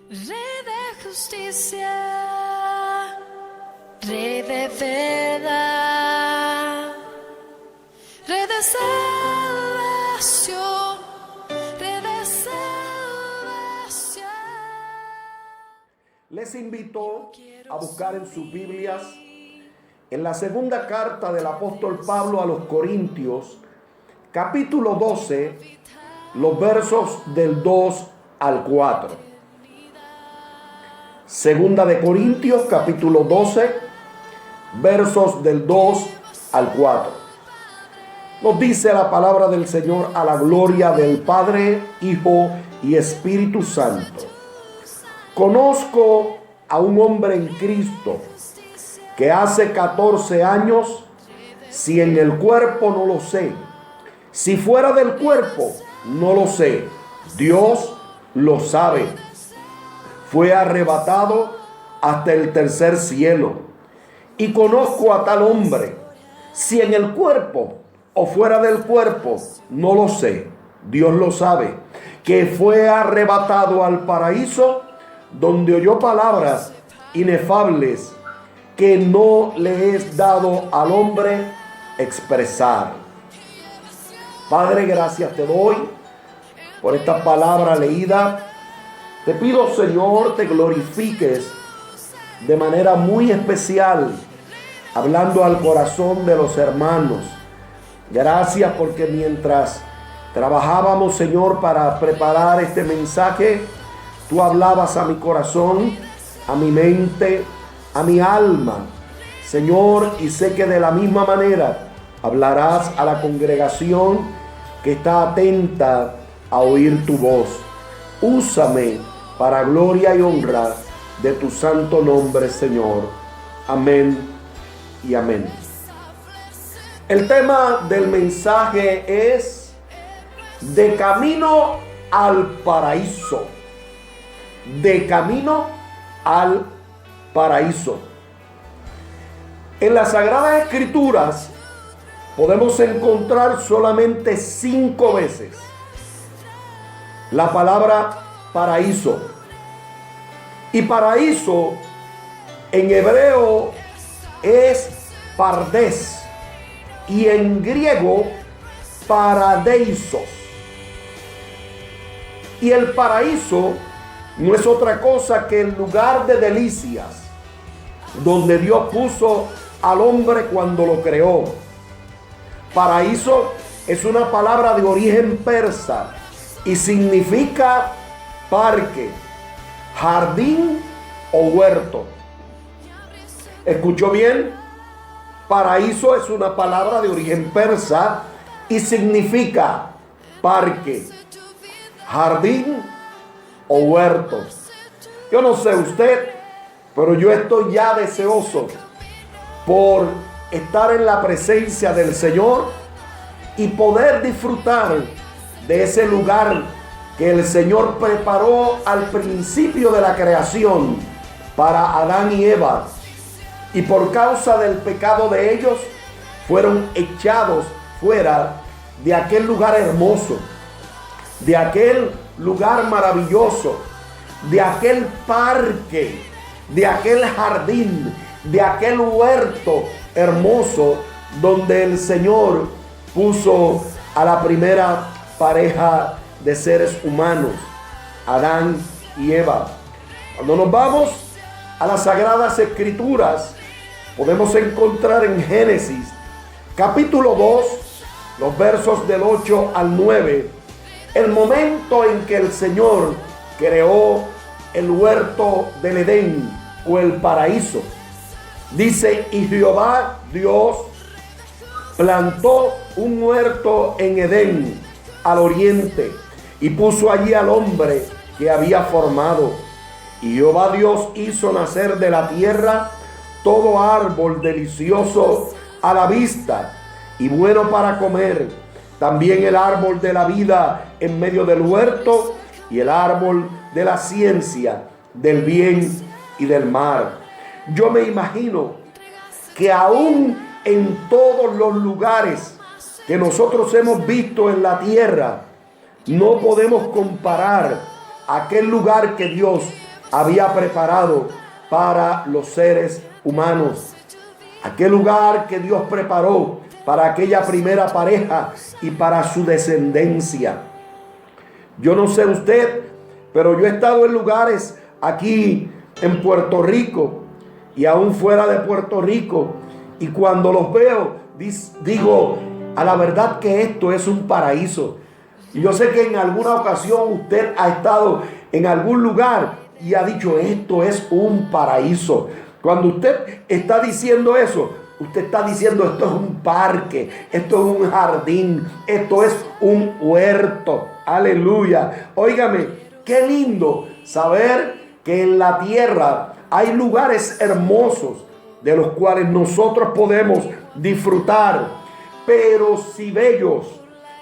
Rey de justicia, Rey de verdad, Rey de salvación, Rey de salvación. Les invito a buscar en sus Biblias, en la segunda carta del apóstol Pablo a los Corintios, capítulo 12, los versos del 2 al 4. Segunda de Corintios, capítulo 12, versos del 2 al 4. Nos dice la palabra del Señor, a la gloria del Padre, Hijo y Espíritu Santo. Conozco a un hombre en Cristo que hace 14 años, si en el cuerpo no lo sé, si fuera del cuerpo no lo sé, Dios lo sabe. Fue arrebatado hasta el tercer cielo. Y conozco a tal hombre, si en el cuerpo o fuera del cuerpo, no lo sé, Dios lo sabe, que fue arrebatado al paraíso, donde oyó palabras inefables que no le es dado al hombre expresar. Padre, gracias te doy por esta palabra leída. Te pido, Señor, te glorifiques de manera muy especial, hablando al corazón de los hermanos. Gracias porque mientras trabajábamos, Señor, para preparar este mensaje, tú hablabas a mi corazón, a mi mente, a mi alma, Señor, y sé que de la misma manera hablarás a la congregación que está atenta a oír tu voz. Úsame para gloria y honra de tu santo nombre, Señor. Amén y amén. El tema del mensaje es de camino al paraíso. De camino al paraíso. En las Sagradas Escrituras podemos encontrar solamente 5 veces la palabra paraíso. Y paraíso en hebreo es pardes y en griego paradeisos. Y el paraíso no es otra cosa que el lugar de delicias donde Dios puso al hombre cuando lo creó. Paraíso es una palabra de origen persa y significa parque, jardín o huerto. ¿Escuchó bien? Paraíso es una palabra de origen persa y significa parque, jardín o huerto. Yo no sé usted, pero yo estoy ya deseoso por estar en la presencia del Señor y poder disfrutar de ese lugar que el Señor preparó al principio de la creación para Adán y Eva. Y por causa del pecado de ellos, fueron echados fuera de aquel lugar hermoso, de aquel lugar maravilloso, de aquel parque, de aquel jardín, de aquel huerto hermoso donde el Señor puso a la primera pareja de seres humanos, Adán y Eva. Cuando nos vamos a las Sagradas Escrituras, podemos encontrar en Génesis, capítulo 2, los versos del 8 al 9, el momento en que el Señor creó el huerto del Edén o el paraíso. Dice, y Jehová Dios plantó un huerto en Edén al oriente y puso allí al hombre que había formado. Y Jehová Dios hizo nacer de la tierra todo árbol delicioso a la vista y bueno para comer, también el árbol de la vida en medio del huerto y el árbol de la ciencia del bien y del mal. Yo me imagino que aún en todos los lugares que nosotros hemos visto en la tierra, no podemos comparar aquel lugar que Dios había preparado para los seres humanos. Aquel lugar que Dios preparó para aquella primera pareja y para su descendencia. Yo no sé usted, pero yo he estado en lugares aquí en Puerto Rico y aún fuera de Puerto Rico, y cuando los veo digo, a la verdad que esto es un paraíso. Y yo sé que en alguna ocasión usted ha estado en algún lugar y ha dicho, esto es un paraíso. Cuando usted está diciendo eso, usted está diciendo, esto es un parque, esto es un jardín, esto es un huerto. Aleluya. Óigame, qué lindo saber que en la tierra hay lugares hermosos de los cuales nosotros podemos disfrutar, pero si bellos,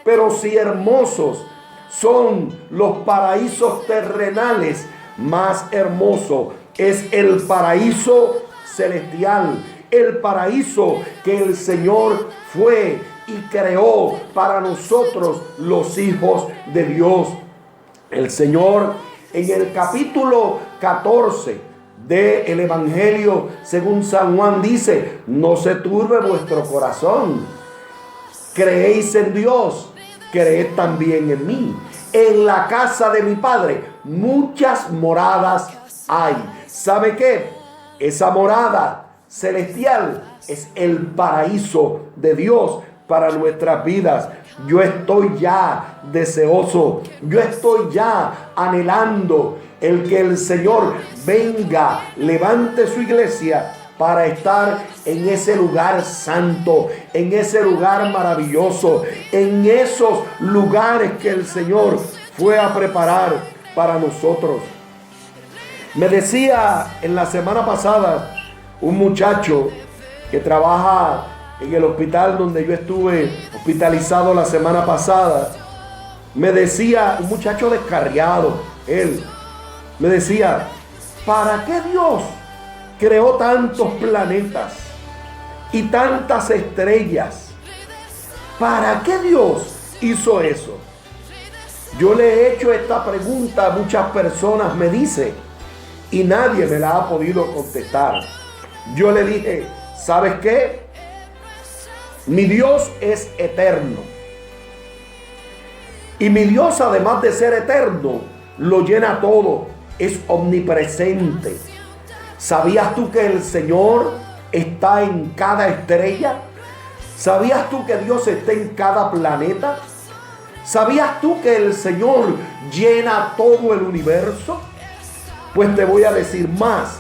pero si hermosos son los paraísos terrenales, más hermoso es el paraíso celestial, el paraíso que el Señor fue y creó para nosotros los hijos de Dios. El Señor en el capítulo 14 del Evangelio según San Juan dice, no se turbe vuestro corazón, creéis en Dios, creed también en mí. En la casa de mi Padre muchas moradas hay. ¿Sabe qué? Esa morada celestial es el paraíso de Dios para nuestras vidas. Yo estoy ya deseoso, yo estoy ya anhelando el que el Señor venga, levante su iglesia para estar en ese lugar santo, en ese lugar maravilloso, en esos lugares que el Señor fue a preparar para nosotros. Me decía en la semana pasada un muchacho que trabaja en el hospital donde yo estuve hospitalizado la semana pasada. Me decía, un muchacho descarriado, él me decía, ¿para qué Dios creó tantos planetas y tantas estrellas? ¿Para qué Dios hizo eso? Yo le he hecho esta pregunta a muchas personas, me dice, y nadie me la ha podido contestar. Yo le dije, ¿sabes qué? Mi Dios es eterno. Y mi Dios, además de ser eterno, lo llena todo, es omnipresente. ¿Sabías tú que el Señor está en cada estrella? ¿Sabías tú que Dios está en cada planeta? ¿Sabías tú que el Señor llena todo el universo? Pues te voy a decir más.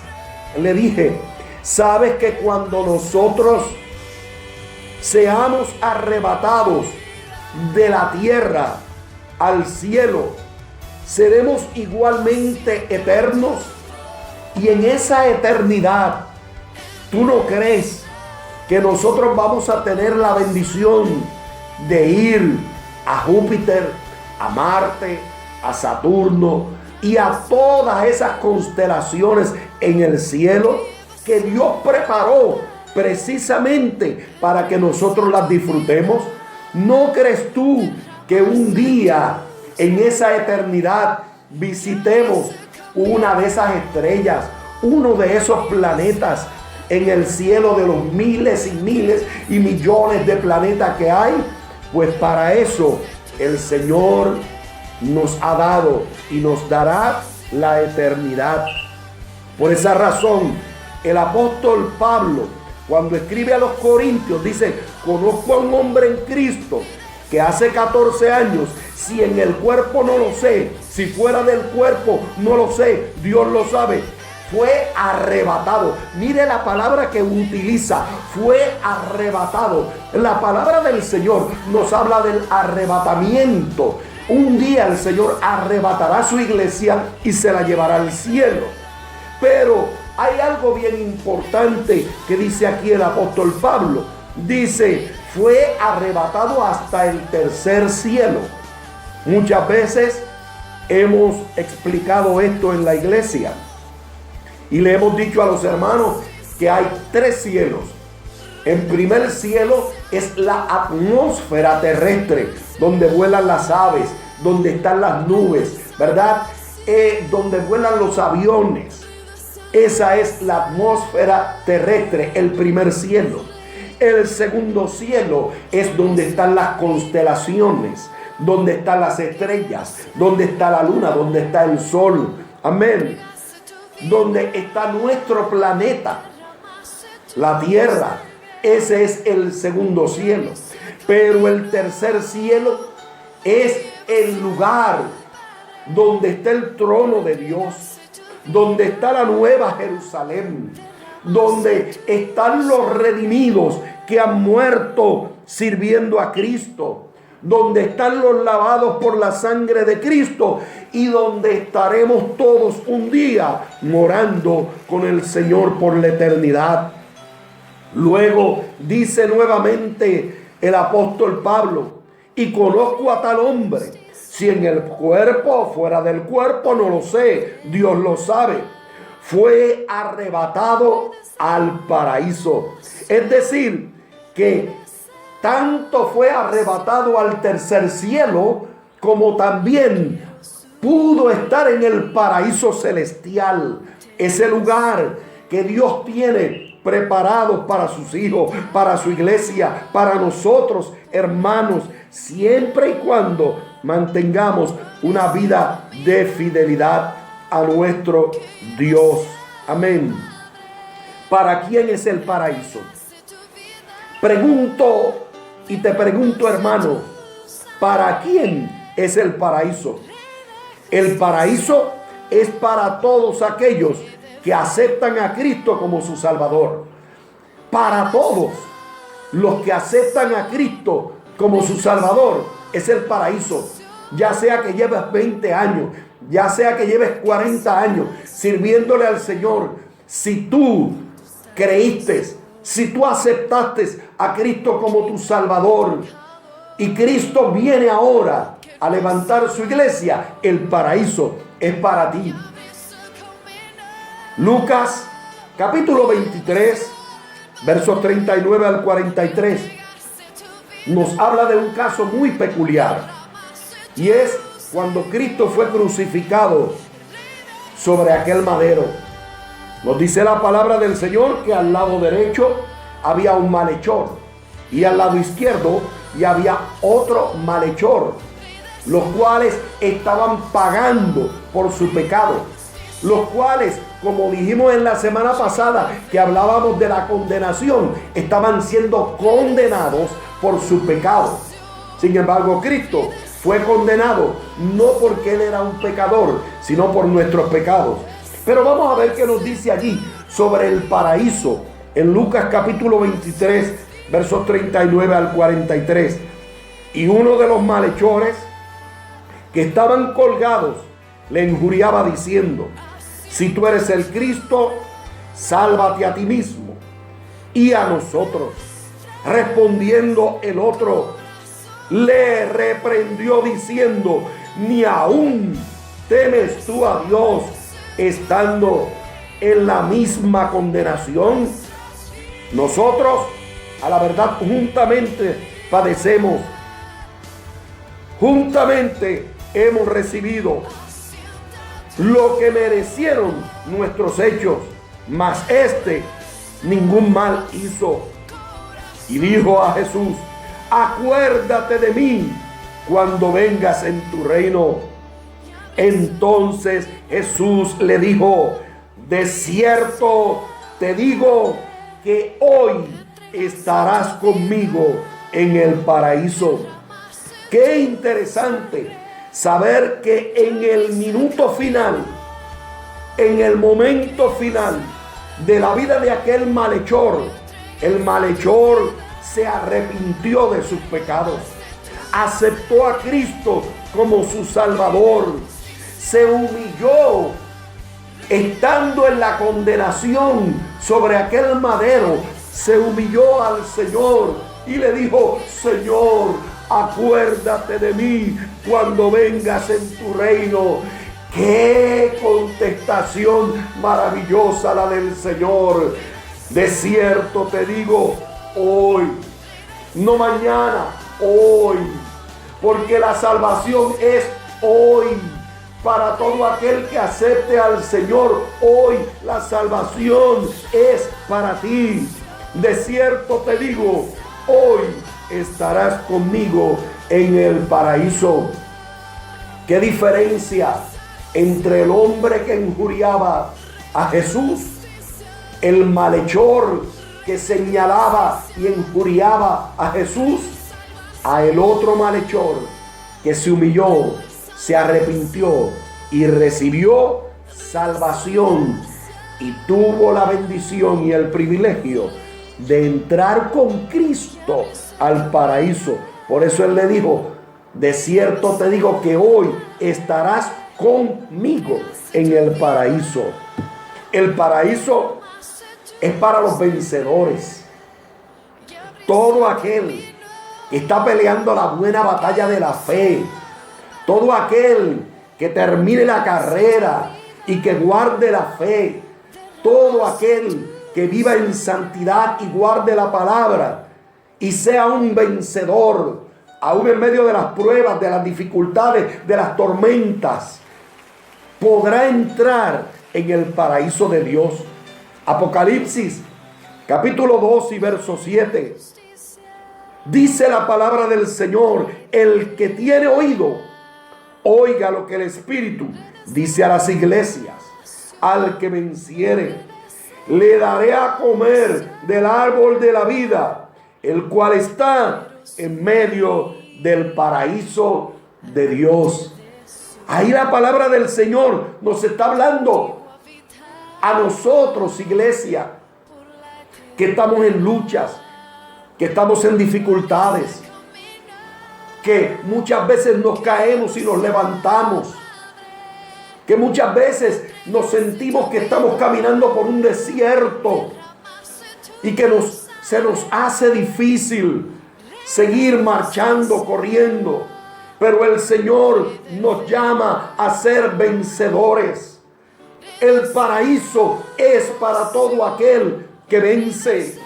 Le dije, ¿sabes que cuando nosotros seamos arrebatados de la tierra al cielo, seremos igualmente eternos? Y en esa eternidad, ¿tú no crees que nosotros vamos a tener la bendición de ir a Júpiter, a Marte, a Saturno y a todas esas constelaciones en el cielo que Dios preparó precisamente para que nosotros las disfrutemos? ¿No crees tú que un día en esa eternidad visitemos una de esas estrellas, uno de esos planetas en el cielo de los miles y miles y millones de planetas que hay? Pues para eso el Señor nos ha dado y nos dará la eternidad. Por esa razón, el apóstol Pablo, cuando escribe a los Corintios, dice, conozco a un hombre en Cristo que hace 14 años, si en el cuerpo no lo sé, si fuera del cuerpo no lo sé, Dios lo sabe, fue arrebatado. Mire la palabra que utiliza, fue arrebatado. La palabra del Señor nos habla del arrebatamiento. Un día el Señor arrebatará su iglesia y se la llevará al cielo. Pero hay algo bien importante que dice aquí el apóstol Pablo. Dice, fue arrebatado hasta el tercer cielo. Muchas veces hemos explicado esto en la iglesia y le hemos dicho a los hermanos que hay 3 cielos. El primer cielo es la atmósfera terrestre, donde vuelan las aves, donde están las nubes, ¿verdad? donde vuelan los aviones. Esa es la atmósfera terrestre, el primer cielo. El segundo cielo es donde están las constelaciones, donde están las estrellas, donde está la luna, donde está el sol. Amén. Donde está nuestro planeta, la tierra. Ese es el segundo cielo. Pero el tercer cielo es el lugar donde está el trono de Dios, donde está la nueva Jerusalén, donde están los redimidos que han muerto sirviendo a Cristo, donde están los lavados por la sangre de Cristo y donde estaremos todos un día morando con el Señor por la eternidad. Luego dice nuevamente el apóstol Pablo: y conozco a tal hombre, si en el cuerpo o fuera del cuerpo, no lo sé, Dios lo sabe. Fue arrebatado al paraíso. Es decir, que tanto fue arrebatado al tercer cielo, como también pudo estar en el paraíso celestial, ese lugar que Dios tiene preparado para sus hijos, para su iglesia, para nosotros, hermanos, siempre y cuando mantengamos una vida de fidelidad a nuestro Dios. Amén. ¿Para quién es el paraíso? Pregunto y te pregunto, hermano, ¿para quién es el paraíso? El paraíso es para todos aquellos que aceptan a Cristo como su Salvador. Para todos los que aceptan a Cristo como su Salvador es el paraíso. Ya sea que lleves 20 años, ya sea que lleves 40 años sirviéndole al Señor, si tú creíste, si tú aceptaste a Cristo como tu Salvador y Cristo viene ahora a levantar su iglesia, el paraíso es para ti. Lucas capítulo 23, versos 39 al 43, nos habla de un caso muy peculiar, y es cuando Cristo fue crucificado sobre aquel madero. Nos dice la palabra del Señor que al lado derecho había un malhechor y al lado izquierdo y había otro malhechor, los cuales estaban pagando por su pecado, los cuales, como dijimos en la semana pasada que hablábamos de la condenación, estaban siendo condenados por su pecado. Sin embargo, Cristo fue condenado no porque Él era un pecador, sino por nuestros pecados. Pero vamos a ver qué nos dice allí sobre el paraíso en Lucas capítulo 23, versos 39 al 43. Y uno de los malhechores que estaban colgados le injuriaba diciendo: si tú eres el Cristo, sálvate a ti mismo y a nosotros. Respondiendo el otro, le reprendió diciendo: ni aún temes tú a Dios, estando en la misma condenación. Nosotros, a la verdad, juntamente padecemos, juntamente hemos recibido lo que merecieron nuestros hechos, mas este ningún mal hizo. Y dijo a Jesús: acuérdate de mí cuando vengas en tu reino. Entonces Jesús le dijo: de cierto te digo que hoy estarás conmigo en el paraíso. Qué interesante saber que en el minuto final, en el momento final de la vida de aquel malhechor, el malhechor se arrepintió de sus pecados, aceptó a Cristo como su Salvador, se humilló, estando en la condenación sobre aquel madero, se humilló al Señor y le dijo: Señor, acuérdate de mí cuando vengas en tu reino. ¡Qué contestación maravillosa la del Señor! De cierto te digo, hoy, no mañana, hoy, porque la salvación es hoy. para todo aquel que acepte al Señor. Hoy la salvación es para ti. De cierto te digo, hoy estarás conmigo en el paraíso. ¿Qué diferencia entre el hombre que injuriaba a Jesús, el malhechor que señalaba y injuriaba a Jesús, a el otro malhechor que se humilló, se arrepintió y recibió salvación y tuvo la bendición y el privilegio de entrar con Cristo al paraíso? Por eso Él le dijo, de cierto te digo que hoy estarás conmigo en el paraíso. El paraíso es para los vencedores. Todo aquel que está peleando la buena batalla de la fe, todo aquel que termine la carrera y que guarde la fe, todo aquel que viva en santidad y guarde la palabra y sea un vencedor, aún en medio de las pruebas, de las dificultades, de las tormentas, podrá entrar en el paraíso de Dios. Apocalipsis, capítulo 2 y verso 7. Dice la palabra del Señor: el que tiene oído, oiga lo que el Espíritu dice a las iglesias. Al que venciere, le daré a comer del árbol de la vida, el cual está en medio del paraíso de Dios. Ahí la palabra del Señor nos está hablando a nosotros, iglesia, que estamos en luchas, que estamos en dificultades, que muchas veces nos caemos y nos levantamos, que muchas veces nos sentimos que estamos caminando por un desierto y que se nos hace difícil seguir marchando, corriendo. Pero el Señor nos llama a ser vencedores. El paraíso es para todo aquel que vence.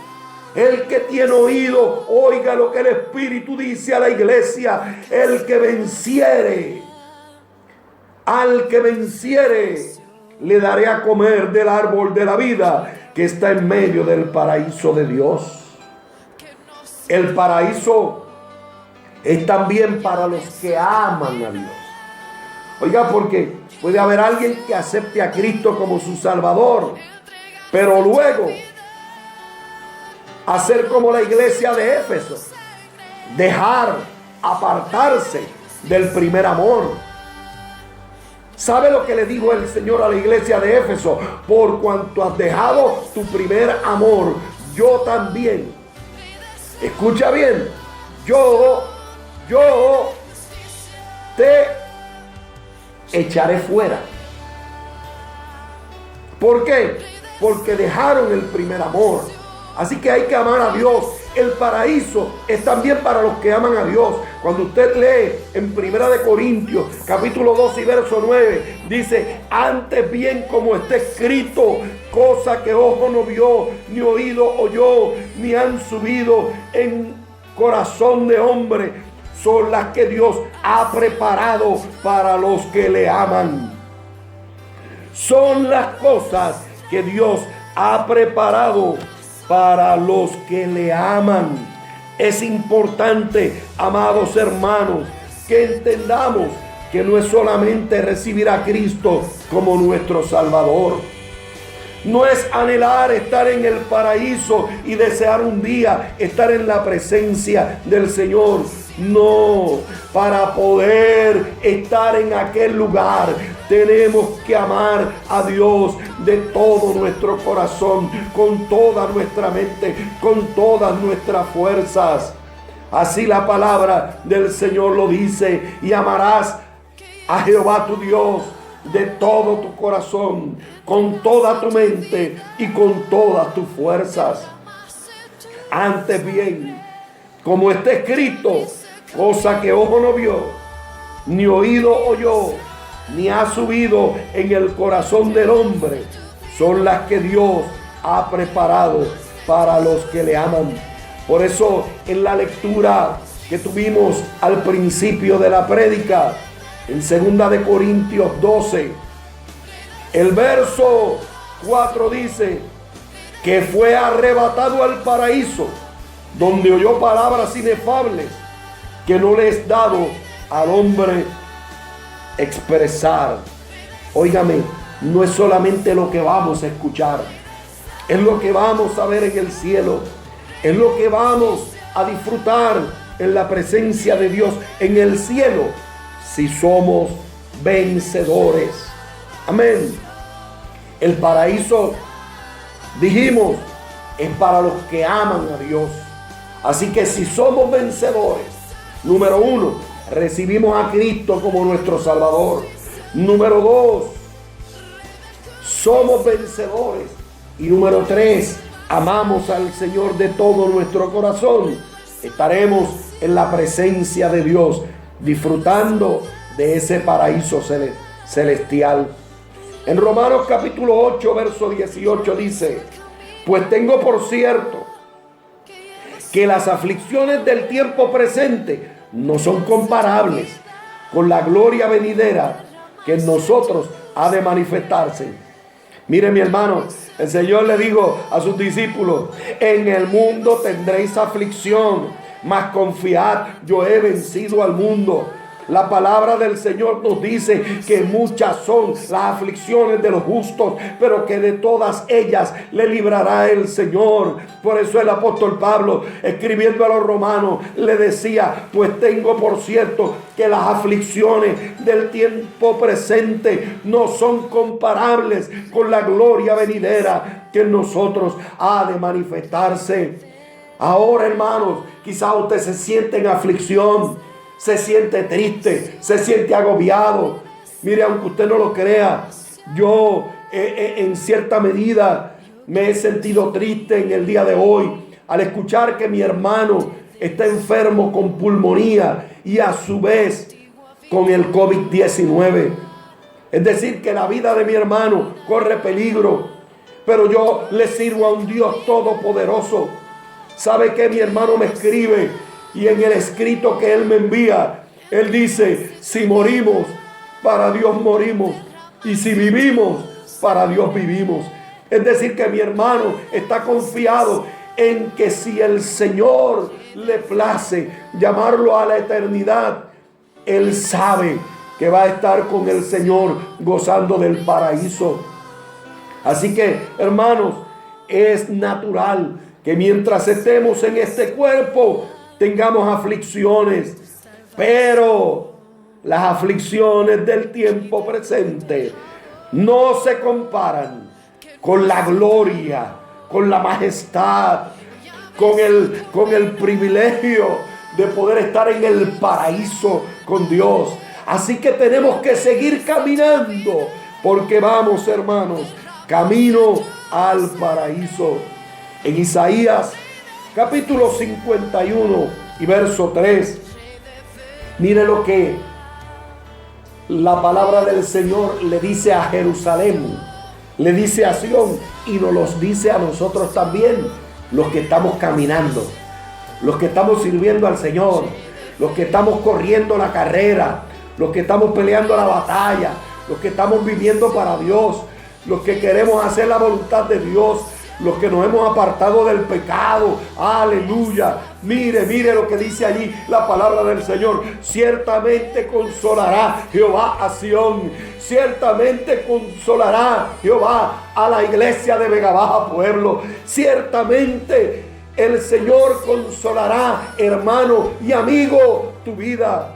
El que tiene oído, oiga lo que el Espíritu dice a la iglesia. El que venciere, al que venciere, le daré a comer del árbol de la vida que está en medio del paraíso de Dios. El paraíso es también para los que aman a Dios. Oiga, porque puede haber alguien que acepte a Cristo como su Salvador, pero luego hacer como la iglesia de Éfeso, dejar, apartarse del primer amor. ¿Sabe lo que le dijo el Señor a la iglesia de Éfeso? Por cuanto has dejado tu primer amor, yo también. Escucha bien, yo te echaré fuera. ¿Por qué? Porque dejaron el primer amor. Así que hay que amar a Dios. El paraíso es también para los que aman a Dios. Cuando usted lee en 1 de Corintios, capítulo 2 y verso 9, dice: antes bien, como está escrito, cosa que ojo no vio, ni oído oyó, ni han subido en corazón de hombre, son las que Dios ha preparado para los que le aman. Son las cosas que Dios ha preparado para los que le aman. Es importante, amados hermanos, que entendamos que no es solamente recibir a Cristo como nuestro Salvador. No es anhelar estar en el paraíso y desear un día estar en la presencia del Señor. No, para poder estar en aquel lugar tenemos que amar a Dios de todo nuestro corazón, con toda nuestra mente, con todas nuestras fuerzas. Así la palabra del Señor lo dice: y amarás a Jehová tu Dios de todo tu corazón, con toda tu mente y con todas tus fuerzas. Antes bien, como está escrito, cosa que ojo no vio, ni oído oyó, ni ha subido en el corazón del hombre, son las que Dios ha preparado para los que le aman. Por eso, en la lectura que tuvimos al principio de la prédica, En 2 de Corintios 12, el verso 4 dice que fue arrebatado al paraíso, donde oyó palabras inefables que no le es dado al hombre expresar. Óigame, no es solamente lo que vamos a escuchar, es lo que vamos a ver en el cielo, es lo que vamos a disfrutar en la presencia de Dios en el cielo, si somos vencedores. Amén. El paraíso, dijimos, es para los que aman a Dios. Así que si somos vencedores, número 1, recibimos a Cristo como nuestro Salvador. Número 2, somos vencedores. Y número 3, amamos al Señor de todo nuestro corazón. Estaremos en la presencia de Dios, disfrutando de ese paraíso celestial. En Romanos capítulo 8, verso 18 dice: pues tengo por cierto que las aflicciones del tiempo presente no son comparables con la gloria venidera que en nosotros ha de manifestarse. Mire, mi hermano, el Señor le dijo a sus discípulos: en el mundo tendréis aflicción, mas confiad, yo he vencido al mundo. La palabra del Señor nos dice que muchas son las aflicciones de los justos, pero que de todas ellas le librará el Señor. Por eso el apóstol Pablo, escribiendo a los romanos, le decía: pues tengo por cierto que las aflicciones del tiempo presente no son comparables con la gloria venidera que en nosotros ha de manifestarse. Ahora, hermanos, quizás usted se siente en aflicción, se siente triste, se siente agobiado. Mire, aunque usted no lo crea, yo en cierta medida me he sentido triste en el día de hoy al escuchar que mi hermano está enfermo con pulmonía y a su vez con el COVID-19. Es decir, que la vida de mi hermano corre peligro, pero yo le sirvo a un Dios todopoderoso. ¿Sabe qué? Mi hermano me escribe, y en el escrito que él me envía, él dice: si morimos, para Dios morimos, y si vivimos, para Dios vivimos. Es decir, que mi hermano está confiado en que si el Señor le place llamarlo a la eternidad, él sabe que va a estar con el Señor gozando del paraíso. Así que, hermanos, es natural que mientras estemos en este cuerpo tengamos aflicciones, pero las aflicciones del tiempo presente no se comparan con la gloria, con la majestad, con el privilegio de poder estar en el paraíso con Dios. Así que tenemos que seguir caminando, porque vamos, hermanos, camino al paraíso. En Isaías capítulo 51 y verso 3, mire lo que la palabra del Señor le dice a Jerusalén, le dice a Sión, y nos los dice a nosotros también, los que estamos caminando, los que estamos sirviendo al Señor, los que estamos corriendo la carrera, los que estamos peleando la batalla, los que estamos viviendo para Dios, los que queremos hacer la voluntad de Dios, los que nos hemos apartado del pecado. Aleluya. Mire lo que dice allí la palabra del Señor: ciertamente consolará Jehová a Sión, ciertamente consolará Jehová a la iglesia de Vega Baja Pueblo, ciertamente el Señor consolará, hermano y amigo, tu vida,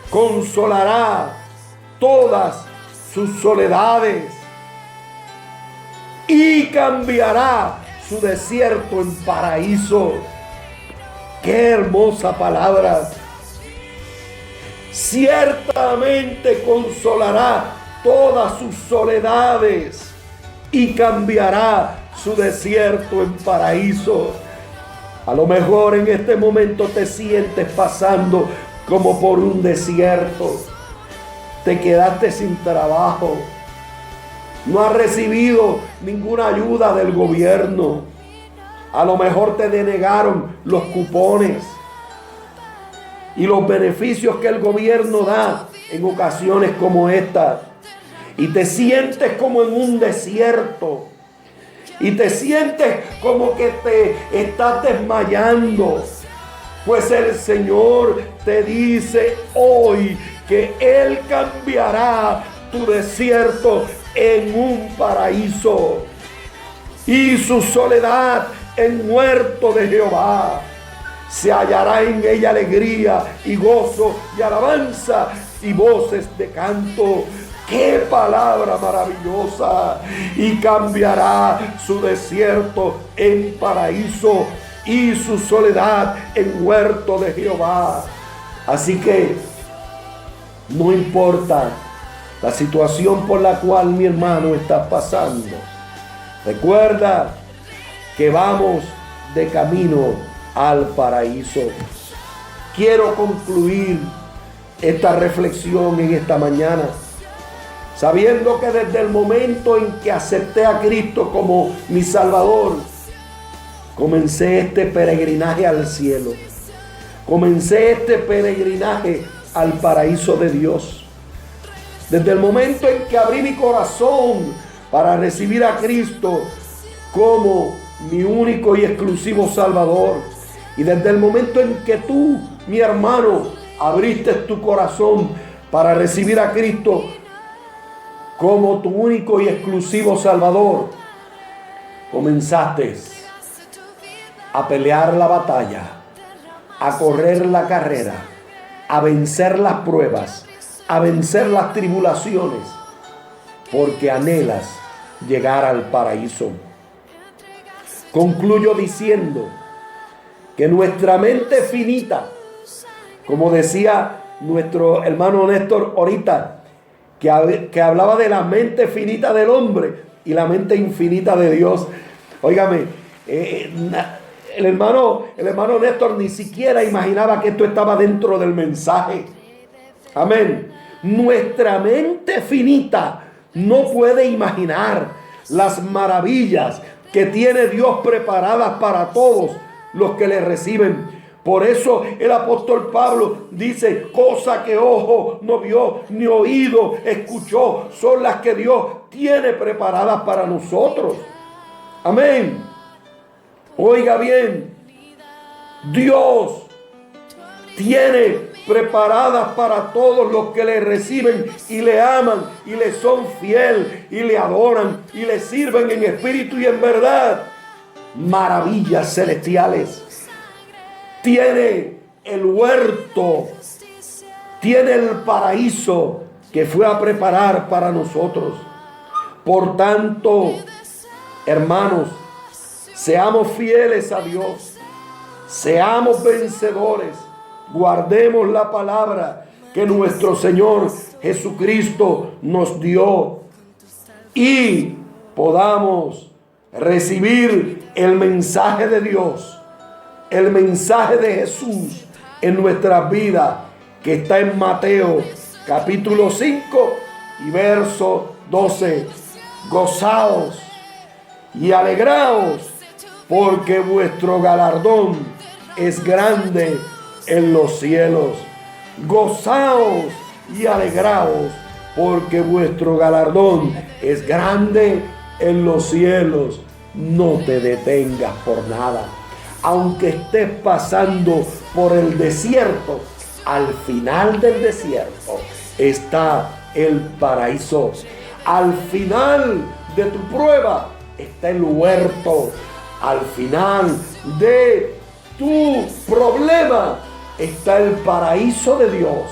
consolará todas sus soledades y cambiará su desierto en paraíso. ¡Qué hermosa palabra! Ciertamente consolará todas sus soledades y cambiará su desierto en paraíso. A lo mejor en este momento te sientes pasando como por un desierto. Te quedaste sin trabajo. No has recibido ninguna ayuda del gobierno. A lo mejor te denegaron los cupones. y los beneficios que el gobierno da en ocasiones como esta, y te sientes como en un desierto, y te sientes como que te estás desmayando, pues el Señor te dice hoy que Él cambiará tu desierto en un paraíso y su soledad en huerto de Jehová. Se hallará en ella alegría y gozo y alabanza y voces de canto. ¡Qué palabra maravillosa! Y cambiará su desierto en paraíso y su soledad en huerto de Jehová. Así que no importa la situación por la cual mi hermano está pasando, recuerda que vamos de camino al paraíso. Quiero concluir esta reflexión en esta mañana sabiendo que desde el momento en que acepté a Cristo como mi Salvador, comencé este peregrinaje al cielo. Comencé este peregrinaje al paraíso de Dios. Desde el momento en que abrí mi corazón para recibir a Cristo como mi único y exclusivo Salvador. Y desde el momento en que tú, mi hermano, abriste tu corazón para recibir a Cristo como tu único y exclusivo Salvador, comenzaste a pelear la batalla, a correr la carrera, a vencer las pruebas, a vencer las tribulaciones, porque anhelas llegar al paraíso. Concluyo diciendo que nuestra mente finita, como decía nuestro hermano Néstor ahorita, que hablaba de la mente finita del hombre y la mente infinita de Dios. Óigame, el hermano Néstor ni siquiera imaginaba que esto estaba dentro del mensaje. Amén. Nuestra mente finita no puede imaginar las maravillas que tiene Dios preparadas para todos los que le reciben. Por eso el apóstol Pablo dice, cosa que ojo no vio, ni oído escuchó, son las que Dios tiene preparadas para nosotros. Amén. Oiga bien, Dios tiene preparadas para todos los que le reciben y le aman y le son fiel y le adoran y le sirven en espíritu y en verdad. Maravillas celestiales. Tiene el huerto, tiene el paraíso que fue a preparar para nosotros. Por tanto, hermanos, seamos fieles a Dios, seamos vencedores, guardemos la palabra que nuestro Señor Jesucristo nos dio y podamos recibir el mensaje de Dios, el mensaje de Jesús en nuestras vidas, que está en Mateo capítulo 5 y verso 12. Gozaos y alegraos, porque vuestro galardón es grande en los cielos. Gozaos y alegraos, porque vuestro galardón es grande en los cielos. No te detengas por nada. Aunque estés pasando por el desierto, al final del desierto está el paraíso. Al final de tu prueba está el huerto. Al final de tu problema está el paraíso de Dios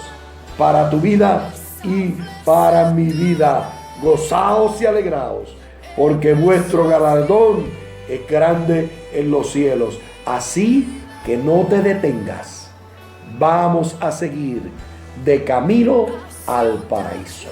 para tu vida y para mi vida. Gozaos y alegraos, porque vuestro galardón es grande en los cielos. Así que no te detengas. Vamos a seguir de camino al paraíso.